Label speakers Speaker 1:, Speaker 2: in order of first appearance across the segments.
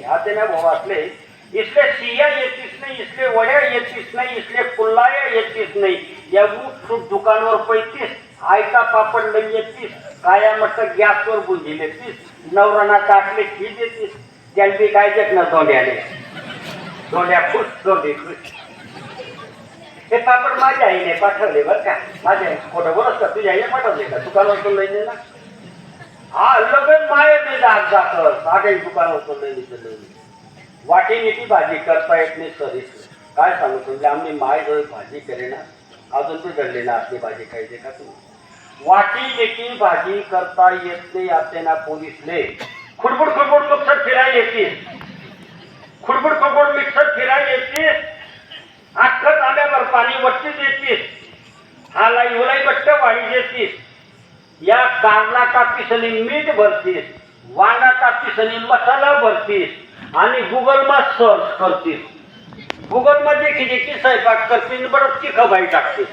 Speaker 1: आते ना भाऊ असले इसले सिया येतीच नाही, इसले वड्या येतीच नाही, इसले कुल्लाया येतीच नाही. या खूप दुकानावर पैतीस, आयता पापड लई येतीस, काया म्हटलं गॅसवर बुंदी येतीस, नवराना टाकले खी देतीस. त्याला बी काय देत ना दोंड्याने, दोंड्या खुश, दोंडे खुश. हे पापड माझ्या आईने पाठवले बरं का, माझ्या खोटं बोलत का, तुझ्या आईने पाठवले का दुकानावर लई ना. हा लगेच माये दाग जात साठे दुकानावर लई वाटी नीती भाजी करता येत नाही सरीच. काय सांगू तुमच्या आम्ही माय जर भाजी करे ना अजून तू घडले ना आपली भाजी खायचे का तुम्ही. वाटी नीती भाजी करता येत नाही आते ना पोलीसले. खुडबुड खुडबुड मिक्सर फिरायला येतील, खुडबुड खुडबुड मिक्सर फिरायला येतील. अख्खं तांब्यावर पाणी वट्टी देतीस, हाला इवलाई बट्ट वाढी देतीस. या कारला कापीसनी मीठ भरतीस, वांगा कापीसनी मसाला भरतीस आणि गुगल मा सर्च करतीस. गुगल मध्ये किती स्वयंपाक करतील बरं तिखबाई टाकतीस.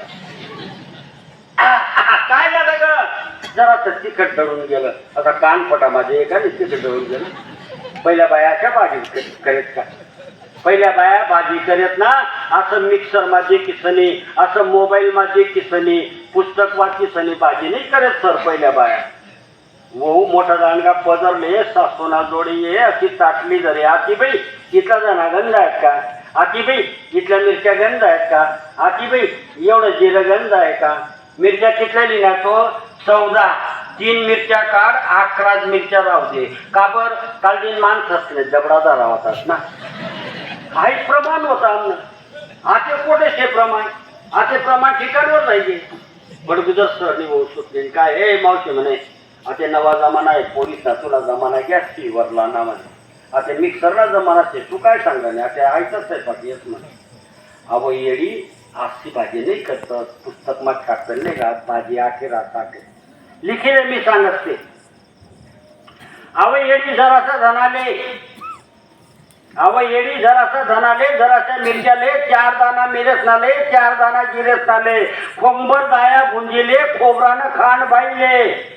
Speaker 1: काय झालं ग, जरा तर तिखट दळून गेलं. आता कानफटा माझे एका तिखट दळून गेलं. पहिल्या बाया अशा भाजी करेत का, पहिल्या बाया भाजी करेत ना असं मिक्सर मध्ये किसनी, असं मोबाईल मध्ये किसनी, पुस्तक वाचिसनी भाजी नाही करत सर पहिल्या बाया. वो मोठा दांडगा पदरले सासोना जोडी ये अशी ताटली जरी आती बाई तिथला जणा गंध आहेत का, आती बाई तिथल्या मिरच्या गंध आहेत का, आती बाई एवढं जिरं गंध आहे का. मिरच्या कितल्या लिहिल्या तो 14, 3 मिरच्या काढ 11 मिरच्या राहू दे का बर, काल दिन माणसं असले जबडादार होतात ना. काहीच प्रमाण होता आते कोठे प्रमाण, आते प्रमाण ठिकाणवर नाही. बडगुजर सरणी होऊ सुटले काय हे मावशी म्हणे आता नवा जमाना आहे, पोलिसा तुला जमाना गॅस वरला ना म्हणे, आता मिक्सरला जमाना आहे, तू काय सांगा नाही आता आयचंच आहे पाठी येत म्हणे. अहो येडी आजची भाजी नाही करत, पुस्तक मग टाकतं नाही का भाजी आखे राहत लिखिले मी सांगत ते. अहो येडी जरासा धनाले, अव येडी जरासा धनाले, जरासा मिरच्याले, 4 दाना मिरसनाले, 4 दाना जिरसनाले, कोंबर दाया गुंजिले, खोबरानं खांड बाईले,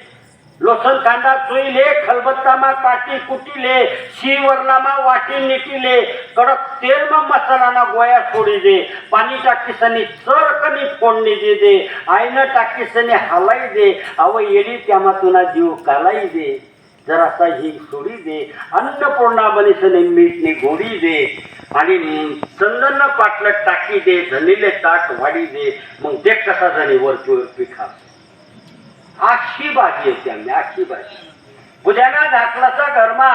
Speaker 1: लसण कांदा चुईले, खलबत्तामा काटी कुटीले, शिवरलामा वाटी निटीले, कडक तेल मा मसालाना गोया सोडी दे, पाणी टाकीसनी चरकनी फोडणी दे दे, आईनं टाकीसनी हलाई दे. अव येडी त्यामा तुना जीव कालाई दे, जरासा ही सोडी दे, अन्नपूर्णा बनीसने मीठनी गोडी दे आणि चंदन पाटलं टाकी दे, धनीले ताट वाढी दे, मग ते कसा जणी वरती खा. आखी भाजी येते आम्ही, आखी भाजी. उद्याना धाकलाचा घरमा